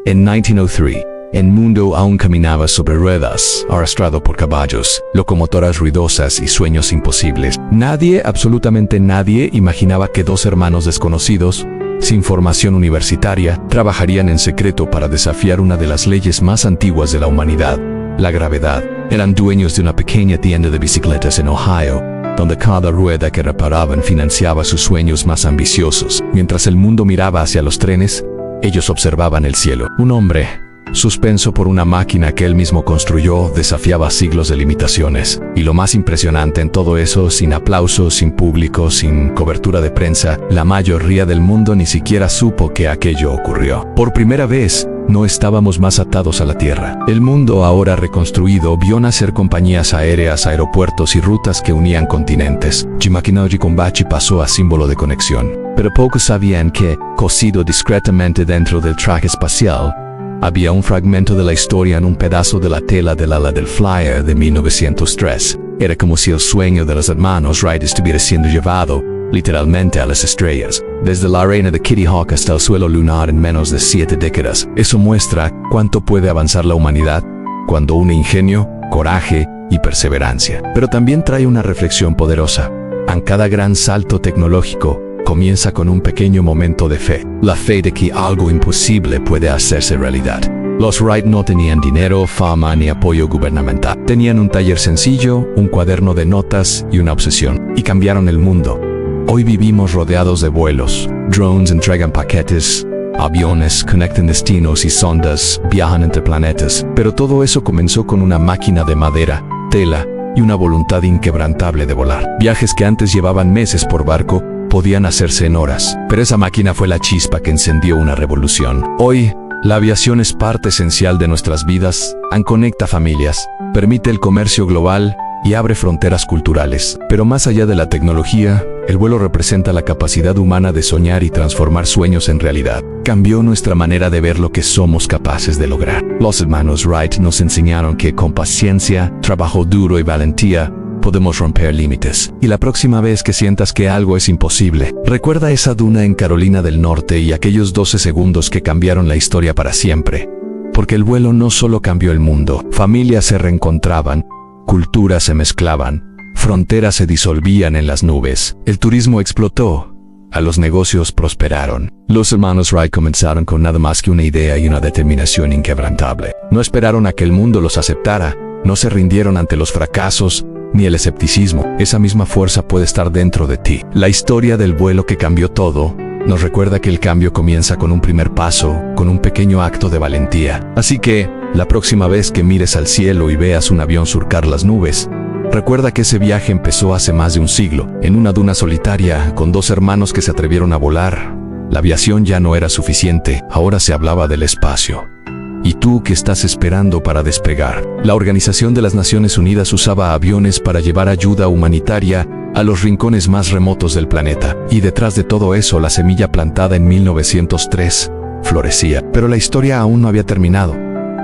En 1903, el mundo aún caminaba sobre ruedas, arrastrado por caballos, locomotoras ruidosas y sueños imposibles. Nadie, absolutamente nadie, imaginaba que dos hermanos desconocidos, sin formación universitaria, trabajarían en secreto para desafiar una de las leyes más antiguas de la humanidad, la gravedad. Eran dueños de una pequeña tienda de bicicletas en Ohio, donde cada rueda que reparaban financiaba sus sueños más ambiciosos. Mientras el mundo miraba hacia los trenes, ellos observaban el cielo. Un hombre, suspenso por una máquina que él mismo construyó, desafiaba siglos de limitaciones. Y lo más impresionante en todo eso, sin aplausos, sin público, sin cobertura de prensa, la mayoría del mundo ni siquiera supo que aquello ocurrió. Por primera vez, no estábamos más atados a la tierra. El mundo ahora reconstruido vio nacer compañías aéreas, aeropuertos y rutas que unían continentes. Jimakinoji Kombachi pasó a símbolo de conexión. Pero pocos sabían que, cosido discretamente dentro del traje espacial, había un fragmento de la historia en un pedazo de la tela del ala del Flyer de 1903. Era como si el sueño de los hermanos Wright estuviera siendo llevado, literalmente, a las estrellas, desde la arena de Kitty Hawk hasta el suelo lunar en menos de 7 décadas. Eso muestra cuánto puede avanzar la humanidad cuando une ingenio, coraje y perseverancia. Pero también trae una reflexión poderosa. En cada gran salto tecnológico, comienza con un pequeño momento de fe. La fe de que algo imposible puede hacerse realidad. Los Wright no tenían dinero, fama ni apoyo gubernamental. Tenían un taller sencillo, un cuaderno de notas y una obsesión. Y cambiaron el mundo. Hoy vivimos rodeados de vuelos. Drones entregan paquetes, aviones conectan destinos y sondas viajan entre planetas. Pero todo eso comenzó con una máquina de madera, tela y una voluntad inquebrantable de volar. Viajes que antes llevaban meses por barco podían hacerse en horas. Pero esa máquina fue la chispa que encendió una revolución. Hoy, la aviación es parte esencial de nuestras vidas, conecta familias, permite el comercio global y abre fronteras culturales. Pero más allá de la tecnología, el vuelo representa la capacidad humana de soñar y transformar sueños en realidad. Cambió nuestra manera de ver lo que somos capaces de lograr. Los hermanos Wright nos enseñaron que con paciencia, trabajo duro y valentía, podemos romper límites. Y la próxima vez que sientas que algo es imposible, recuerda esa duna en Carolina del Norte y aquellos 12 segundos que cambiaron la historia para siempre. Porque el vuelo no solo cambió el mundo, familias se reencontraban, culturas se mezclaban, fronteras se disolvían en las nubes, el turismo explotó, a los negocios prosperaron. Los hermanos Wright comenzaron con nada más que una idea y una determinación inquebrantable. No esperaron a que el mundo los aceptara, no se rindieron ante los fracasos ni el escepticismo. Esa misma fuerza puede estar dentro de ti. La historia del vuelo que cambió todo nos recuerda que el cambio comienza con un primer paso, con un pequeño acto de valentía. Así que, la próxima vez que mires al cielo y veas un avión surcar las nubes, recuerda que ese viaje empezó hace más de un siglo, en una duna solitaria, con dos hermanos que se atrevieron a volar. La aviación ya no era suficiente, ahora se hablaba del espacio. ¿Y tú qué estás esperando para despegar? La Organización de las Naciones Unidas usaba aviones para llevar ayuda humanitaria a los rincones más remotos del planeta. Y detrás de todo eso, la semilla plantada en 1903 florecía. Pero la historia aún no había terminado.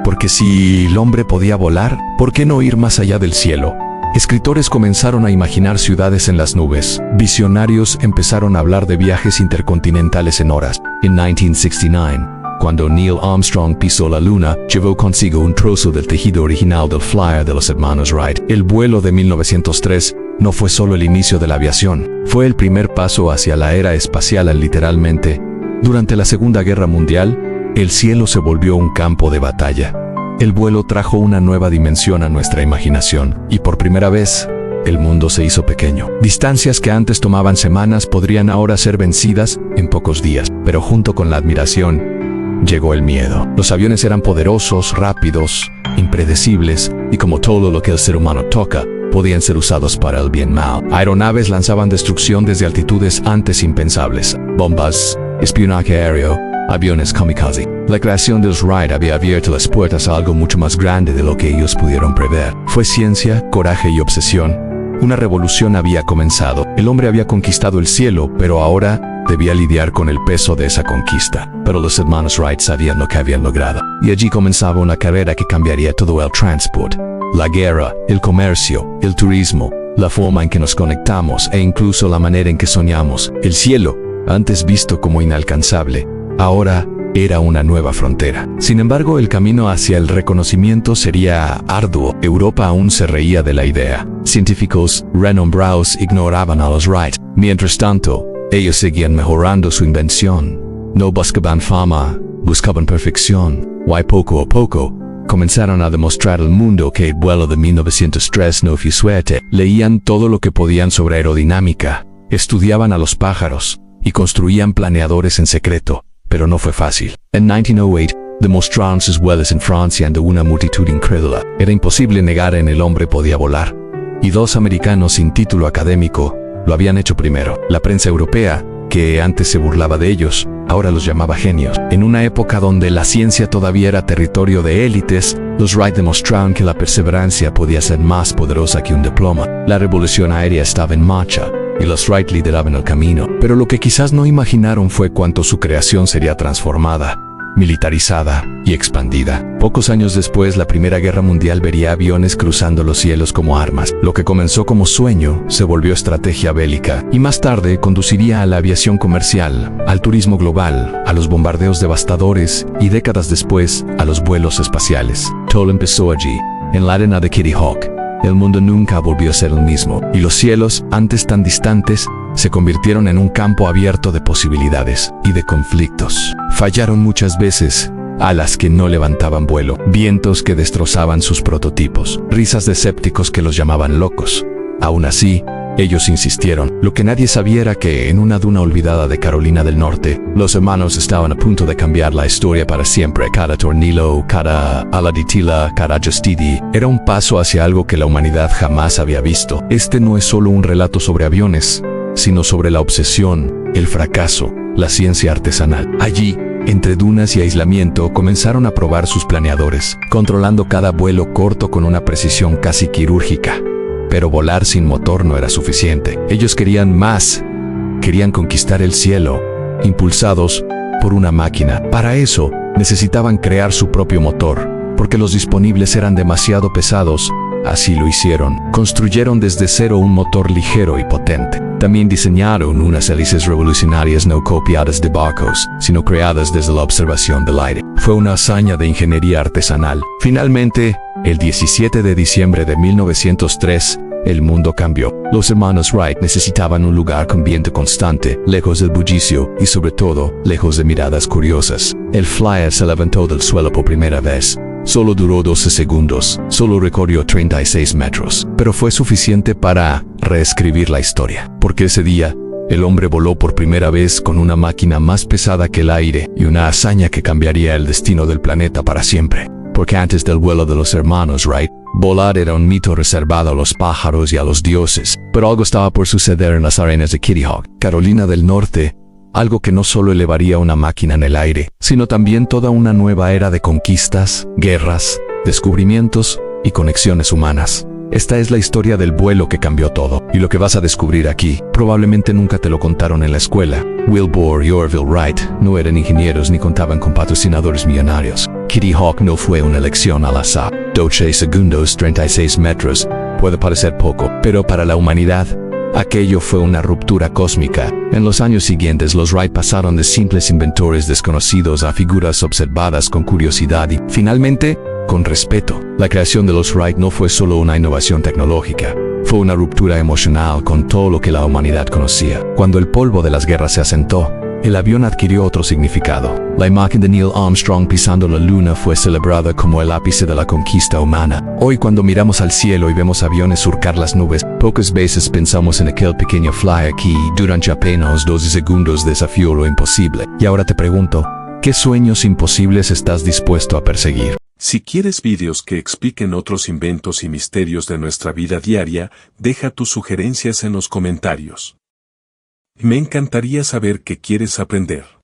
Porque si el hombre podía volar, ¿por qué no ir más allá del cielo? Escritores comenzaron a imaginar ciudades en las nubes. Visionarios empezaron a hablar de viajes intercontinentales en horas. En 1969, cuando Neil Armstrong pisó la luna, llevó consigo un trozo del tejido original del Flyer de los hermanos Wright. El vuelo de 1903 no fue solo el inicio de la aviación, fue el primer paso hacia la era espacial literalmente. Durante la Segunda Guerra Mundial, el cielo se volvió un campo de batalla. El vuelo trajo una nueva dimensión a nuestra imaginación, y por primera vez, el mundo se hizo pequeño. Distancias que antes tomaban semanas podrían ahora ser vencidas en pocos días, pero junto con la admiración, llegó el miedo. Los aviones eran poderosos, rápidos, impredecibles, y como todo lo que el ser humano toca, podían ser usados para el bien mal. Aeronaves lanzaban destrucción desde altitudes antes impensables. Bombas, espionaje aéreo, aviones kamikaze. La creación de los Wright había abierto las puertas a algo mucho más grande de lo que ellos pudieron prever. Fue ciencia, coraje y obsesión. Una revolución había comenzado. El hombre había conquistado el cielo, pero ahora debía lidiar con el peso de esa conquista. Pero los hermanos Wright sabían lo que habían logrado. Y allí comenzaba una carrera que cambiaría todo el transport, la guerra, el comercio, el turismo, la forma en que nos conectamos e incluso la manera en que soñamos. El cielo, antes visto como inalcanzable, ahora era una nueva frontera. Sin embargo, el camino hacia el reconocimiento sería arduo. Europa aún se reía de la idea. Científicos renombrados ignoraban a los Wright. Mientras tanto, ellos seguían mejorando su invención. No buscaban fama, buscaban perfección. Y poco a poco, comenzaron a demostrar al mundo que el vuelo de 1903 no fue suerte. Leían todo lo que podían sobre aerodinámica, estudiaban a los pájaros y construían planeadores en secreto, pero no fue fácil. En 1908, demostraron sus vuelos en Francia ante una multitud incrédula. Era imposible negar en el hombre podía volar. Y dos americanos sin título académico lo habían hecho primero. La prensa europea, que antes se burlaba de ellos, ahora los llamaba genios. En una época donde la ciencia todavía era territorio de élites, los Wright demostraron que la perseverancia podía ser más poderosa que un diploma. La revolución aérea estaba en marcha, y los Wright lideraban el camino. Pero lo que quizás no imaginaron fue cuánto su creación sería transformada, militarizada y expandida. Pocos años después, la Primera Guerra Mundial vería aviones cruzando los cielos como armas. Lo que comenzó como sueño se volvió estrategia bélica y más tarde conduciría a la aviación comercial, al turismo global, a los bombardeos devastadores y décadas después a los vuelos espaciales. Todo empezó allí, en la arena de Kitty Hawk. El mundo nunca volvió a ser el mismo y los cielos, antes tan distantes, se convirtieron en un campo abierto de posibilidades y de conflictos. Fallaron muchas veces, alas que no levantaban vuelo, vientos que destrozaban sus prototipos, risas de escépticos que los llamaban locos. Aún así, ellos insistieron. Lo que nadie sabía era que, en una duna olvidada de Carolina del Norte, los hermanos estaban a punto de cambiar la historia para siempre. Cada tornillo, cada ala de tila, cada Justidi, era un paso hacia algo que la humanidad jamás había visto. Este no es solo un relato sobre aviones, sino sobre la obsesión, el fracaso, la ciencia artesanal. Allí, entre dunas y aislamiento, comenzaron a probar sus planeadores, controlando cada vuelo corto con una precisión casi quirúrgica. Pero volar sin motor no era suficiente. Ellos querían más. Querían conquistar el cielo, impulsados por una máquina. Para eso, necesitaban crear su propio motor, porque los disponibles eran demasiado pesados. Así lo hicieron. Construyeron desde cero un motor ligero y potente. También diseñaron unas hélices revolucionarias no copiadas de barcos, sino creadas desde la observación del aire. Fue una hazaña de ingeniería artesanal. Finalmente, el 17 de diciembre de 1903, el mundo cambió. Los hermanos Wright necesitaban un lugar con viento constante, lejos del bullicio y sobre todo, lejos de miradas curiosas. El Flyer se levantó del suelo por primera vez. Solo duró 12 segundos, solo recorrió 36 metros, pero fue suficiente para reescribir la historia. Porque ese día, el hombre voló por primera vez con una máquina más pesada que el aire y una hazaña que cambiaría el destino del planeta para siempre. Porque antes del vuelo de los hermanos Wright, volar era un mito reservado a los pájaros y a los dioses. Pero algo estaba por suceder en las arenas de Kitty Hawk, Carolina del Norte, algo que no solo elevaría una máquina en el aire, sino también toda una nueva era de conquistas, guerras, descubrimientos y conexiones humanas. Esta es la historia del vuelo que cambió todo, y lo que vas a descubrir aquí, probablemente nunca te lo contaron en la escuela. Wilbur y Orville Wright no eran ingenieros ni contaban con patrocinadores millonarios. Kitty Hawk no fue una elección al azar. 12 segundos, 36 metros, puede parecer poco, pero para la humanidad, aquello fue una ruptura cósmica. En los años siguientes, los Wright pasaron de simples inventores desconocidos a figuras observadas con curiosidad y, finalmente, con respeto. La creación de los Wright no fue solo una innovación tecnológica, fue una ruptura emocional con todo lo que la humanidad conocía. Cuando el polvo de las guerras se asentó, el avión adquirió otro significado. La imagen de Neil Armstrong pisando la luna fue celebrada como el ápice de la conquista humana. Hoy, cuando miramos al cielo y vemos aviones surcar las nubes, pocas veces pensamos en aquel pequeño flyer que, durante apenas 12 segundos, desafió lo imposible. Y ahora te pregunto, ¿qué sueños imposibles estás dispuesto a perseguir? Si quieres vídeos que expliquen otros inventos y misterios de nuestra vida diaria, deja tus sugerencias en los comentarios. Me encantaría saber qué quieres aprender.